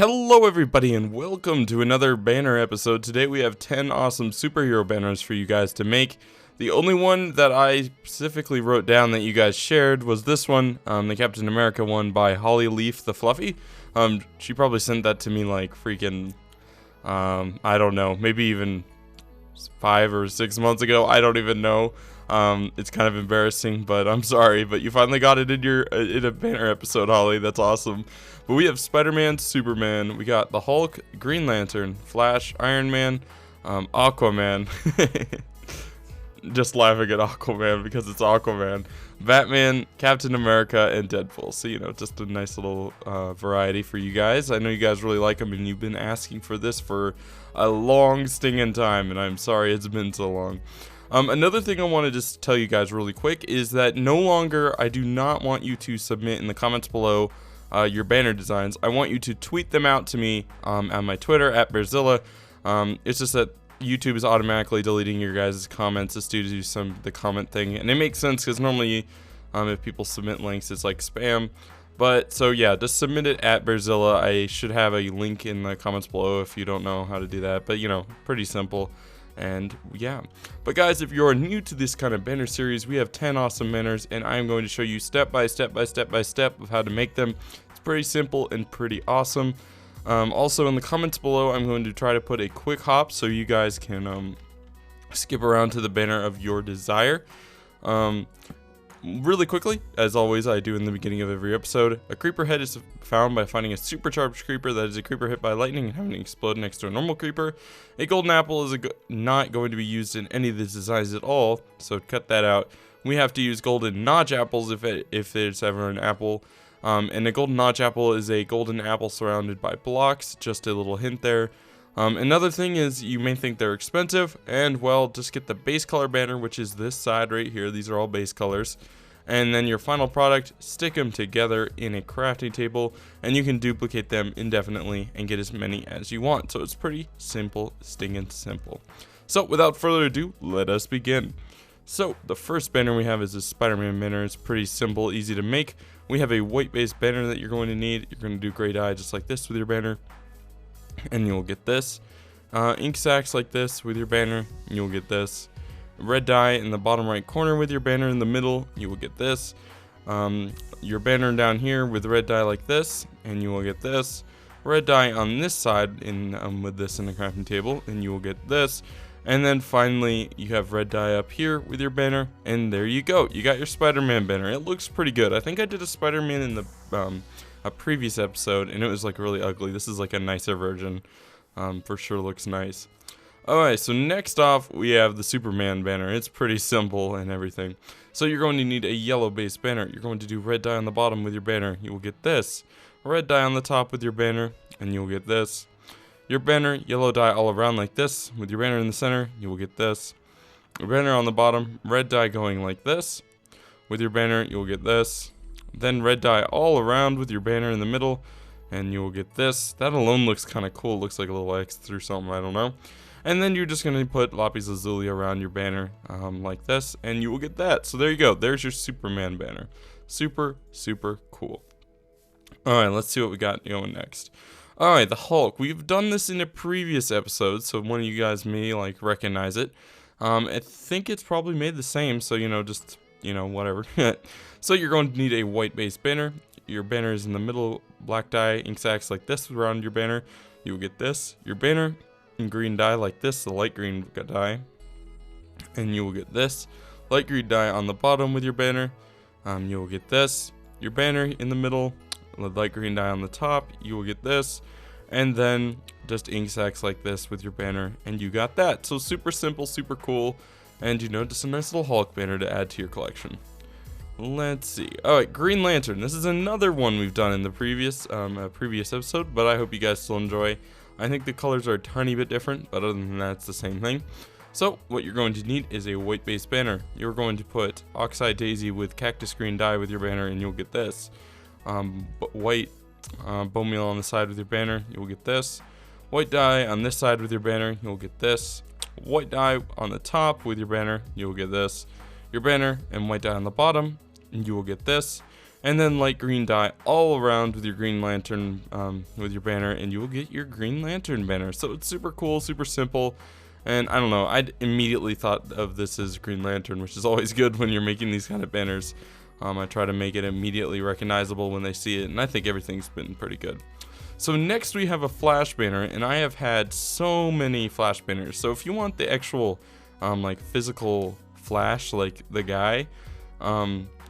Hello everybody and welcome to another banner episode. Today we have 10 awesome superhero banners for you guys to make. The only one that I specifically wrote down that you guys shared was this one, the Captain America one by Holly Leaf the Fluffy. She probably sent that to me like freaking, I don't know, maybe even 5 or 6 months ago. I don't even know. It's kind of embarrassing, but I'm sorry, but you finally got it in a banner episode, Holly. That's awesome. But we have Spider-Man, Superman, we got the Hulk, Green Lantern, Flash, Iron Man, Aqua Man. Just laughing at Aqua Man because it's Aqua Man, Batman, Captain America, and Deadpool. So, you know, just a nice little variety for you guys. I know you guys really like them, and you've been asking for this for a long stinging time, and I'm sorry it's been so long. Another thing I want to just tell you guys really quick is that no longer, I do not want you to submit in the comments below your banner designs. I want you to tweet them out to me on my Twitter at Behrzilla. It's just that YouTube is automatically deleting your guys' comments just due to the comment thing, and it makes sense because normally if people submit links it's like spam. But so yeah, just submit it at Behrzilla. I should have a link in the comments below if you don't know how to do that, but you know, pretty simple. And yeah, but guys, if you're new to this kind of banner series, we have 10 awesome banners, and I'm going to show you step by step of how to make them. It's pretty simple and pretty awesome. Also in the comments below, I'm going to try to put a quick hop so you guys can skip around to the banner of your desire. Really quickly, as always I do in the beginning of every episode, a creeper head is found by finding a supercharged creeper that is a creeper hit by lightning and having it explode next to a normal creeper. A golden apple is not going to be used in any of the designs at all, so cut that out. We have to use golden notch apples if there's ever an apple. And a golden notch apple is a golden apple surrounded by blocks, just a little hint there. Another thing is, you may think they're expensive, and well, just get the base color banner, which is this side right here. These are all base colors. And then your final product, stick them together in a crafting table, and you can duplicate them indefinitely and get as many as you want. So it's pretty simple, stinging simple. So without further ado, let us begin. So the first banner we have is this Spider-Man banner. It's pretty simple, easy to make. We have a white base banner that you're going to need. You're going to do gray dye just like this with your banner, and you'll get this. Ink sacks like this with your banner, and you'll get this. Red dye in the bottom right corner with your banner in the middle, you will get this. Your banner down here with red dye like this, and you will get this. Red dye on this side with this in the crafting table, and you will get this. And then finally you have red dye up here with your banner, and there you go. You got your Spider-Man banner. It looks pretty good. I think I did a Spider-Man in the a previous episode, and it was like really ugly. This is like a nicer version. For sure looks nice. Alright, so next off we have the Superman banner. It's pretty simple and everything. So you're going to need a yellow base banner. You're going to do red dye on the bottom with your banner. You will get this. Red dye on the top with your banner, and you'll get this. Your banner, yellow dye all around like this with your banner in the center. You will get this. Your banner on the bottom, red dye going like this. With your banner, you'll get this. Then red dye all around with your banner in the middle, and you will get this. That alone looks kind of cool. Looks like a little X through something, I don't know. And then you're just going to put lapis lazuli around your banner like this, and you will get that. So there you go. There's your Superman banner. Super, super cool. Alright, let's see what we got going next. Alright, the Hulk. We've done this in a previous episode, so one of you guys may like recognize it. I think it's probably made the same, so you know, just, you know, whatever. So you're going to need a white base banner. Your banner is in the middle, black dye, ink sacks like this around your banner. You will get this. Your banner in green dye like this, the light green dye, and you will get this. Light green dye on the bottom with your banner, you will get this. Your banner in the middle, the light green dye on the top, you will get this. And then just ink sacks like this with your banner, and you got that. So super simple, super cool, and you know, just a nice little Hulk banner to add to your collection. Let's see. Alright, Green Lantern. This is another one we've done in the previous episode, but I hope you guys still enjoy. I think the colors are a tiny bit different, but other than that, it's the same thing. So what you're going to need is a white base banner. You're going to put Oxide Daisy with Cactus Green dye with your banner, and you'll get this. White bone meal on the side with your banner, you'll get this. White dye on this side with your banner, you'll get this. White dye on the top with your banner, you'll get this. Your banner and white dye on the bottom, and you will get this. and then light green dye all around with your green lantern, with your banner, and you will get your green lantern banner. So it's super cool, super simple, and I don't know, I immediately thought of this as Green Lantern, which is always good when you're making these kind of banners. I try to make it immediately recognizable when they see it, and I think everything's been pretty good. So next we have a flash banner, and I have had so many flash banners. So if you want the actual like physical flash, like the guy,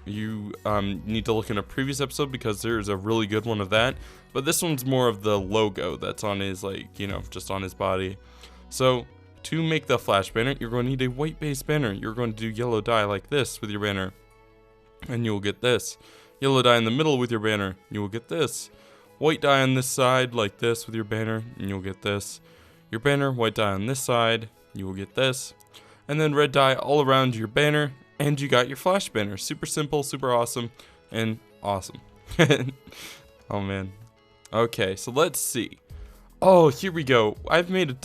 you need to look in a previous episode because there's a really good one of that. But this one's more of the logo that's on his, like, you know, just on his body. So to make the flash banner, you're going to need a white base banner. You're going to do yellow dye like this with your banner, and you will get this. Yellow dye in the middle with your banner, you will get this. White dye on this side like this with your banner, and you'll get this. Your banner, white dye on this side, you will get this. And then red dye all around your banner, and you got your flash banner. Super simple, super awesome, and awesome. Oh man. Okay, so let's see. Oh, here we go.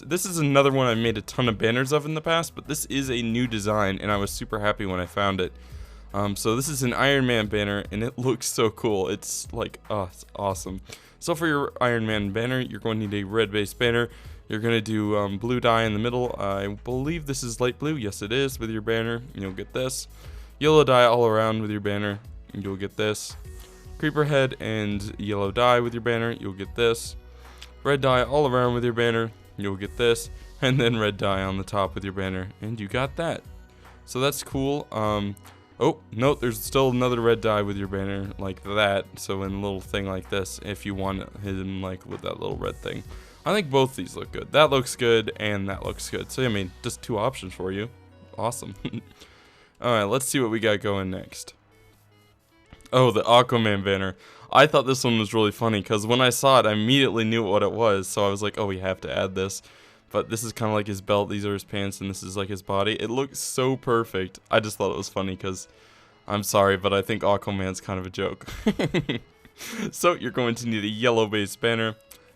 This is another one I've made a ton of banners of in the past, but this is a new design, and I was super happy when I found it. So this is an Iron Man banner, and it looks so cool. It's like, oh, it's awesome. So for your Iron Man banner, you're going to need a red base banner. You're going to do blue dye in the middle. I believe this is light blue. Yes, it is, with your banner. And you'll get this. Yellow dye all around with your banner. And you'll get this. Creeper head and yellow dye with your banner. You'll get this. Red dye all around with your banner. You'll get this. And then red dye on the top with your banner. And you got that. So that's cool. Oh, no, there's still another red dye with your banner like that. So in a little thing like this, if you want him like with that little red thing. I think both these look good. That looks good, and that looks good. So, I mean, just two options for you. Awesome. Alright, let's see what we got going next. Oh, the Aqua Man banner. I thought this one was really funny, because when I saw it, I immediately knew what it was. So I was like, oh, we have to add this. But this is kind of like his belt, these are his pants, and this is like his body. It looks so perfect. I just thought it was funny, because I'm sorry, but I think Aqua Man's kind of a joke. So, you're going to need a yellow base banner.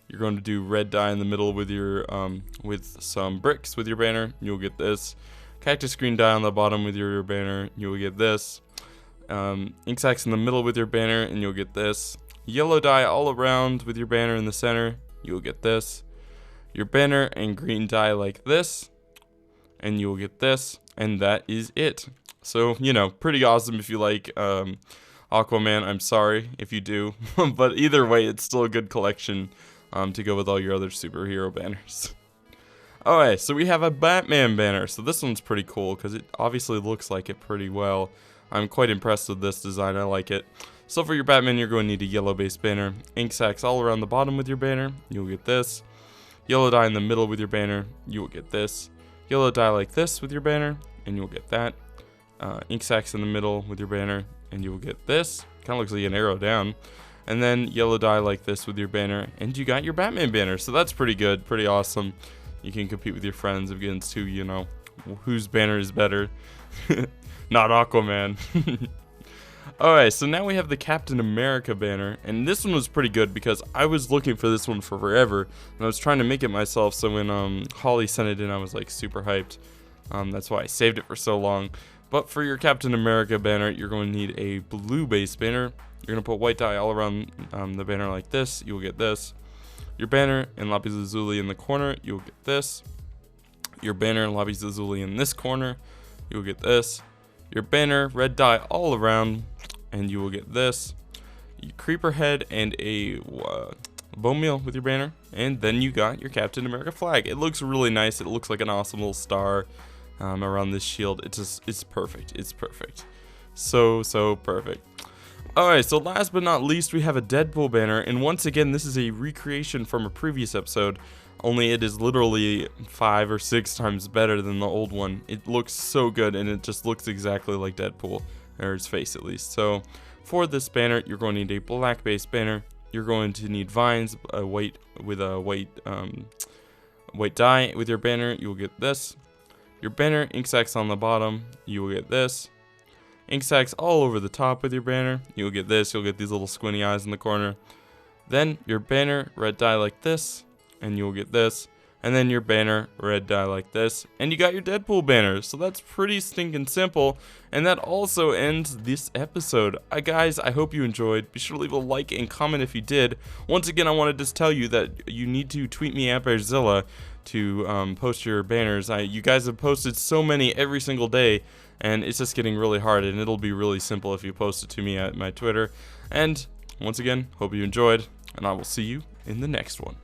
You're going to do red dye in the middle with your with some bricks with your banner. You'll get this. Cactus green dye on the bottom with your banner. You'll get this. Ink sacks in the middle with your banner, and you'll get this. Yellow dye all around with your banner in the center. You'll get this. Your banner and green dye like this, and you'll get this. And that is it. So, you know, pretty awesome if you like Aqua Man. I'm sorry if you do, but either way, it's still a good collection. To go with all your other superhero banners. Alright, so we have a Batman banner. So this one's pretty cool because it obviously looks like it pretty well. I'm quite impressed with this design. I like it. So for your Batman, you're going to need a yellow base banner. Ink sacks all around the bottom with your banner. You'll get this. Yellow dye in the middle with your banner. You will get this. Yellow dye like this with your banner, and you'll get that. Ink sacks in the middle with your banner, and you will get this. Kind of looks like an arrow down. And then yellow dye like this with your banner, and you got your Batman banner. So that's pretty good, pretty awesome. You can compete with your friends against who, you know, whose banner is better. Not Aquaman. Alright, so now we have the Captain America banner, and this one was pretty good because I was looking for this one for forever, and I was trying to make it myself, so when Holly sent it in, I was like super hyped. That's why I saved it for so long. But for your Captain America banner, you're going to need a blue base banner. You're going to put white dye all around the banner like this. You'll get this. Your banner and lapis lazuli in the corner. You'll get this. Your banner and lapis lazuli in this corner. You'll get this. Your banner, red dye all around. And you will get this. Your creeper head and a bone meal with your banner. And then you got your Captain America flag. It looks really nice. It looks like an awesome little star around this shield. It's perfect. It's perfect. So perfect. Alright, so last but not least, we have a Deadpool banner, and once again, this is a recreation from a previous episode, only it is literally 5 or 6 times better than the old one. It looks so good, and it just looks exactly like Deadpool, or his face at least. So, for this banner, you're going to need a black base banner. You're going to need vines, white dye with your banner. You will get this. Your banner, ink sacks on the bottom. You will get this. Ink sacks all over the top with your banner. You'll get this. You'll get these little squinty eyes in the corner. Then your banner, red dye like this, and you'll get this. and then your banner, red dye like this, and you got your Deadpool banner. So that's pretty stinking simple, and that also ends this episode. Guys, I hope you enjoyed. Be sure to leave a like and comment if you did. Once again, I wanted to tell you that you need to tweet me at Behrzilla to post your banners. You guys have posted so many every single day, and it's just getting really hard, and it'll be really simple if you post it to me at my Twitter. And once again, hope you enjoyed, and I will see you in the next one.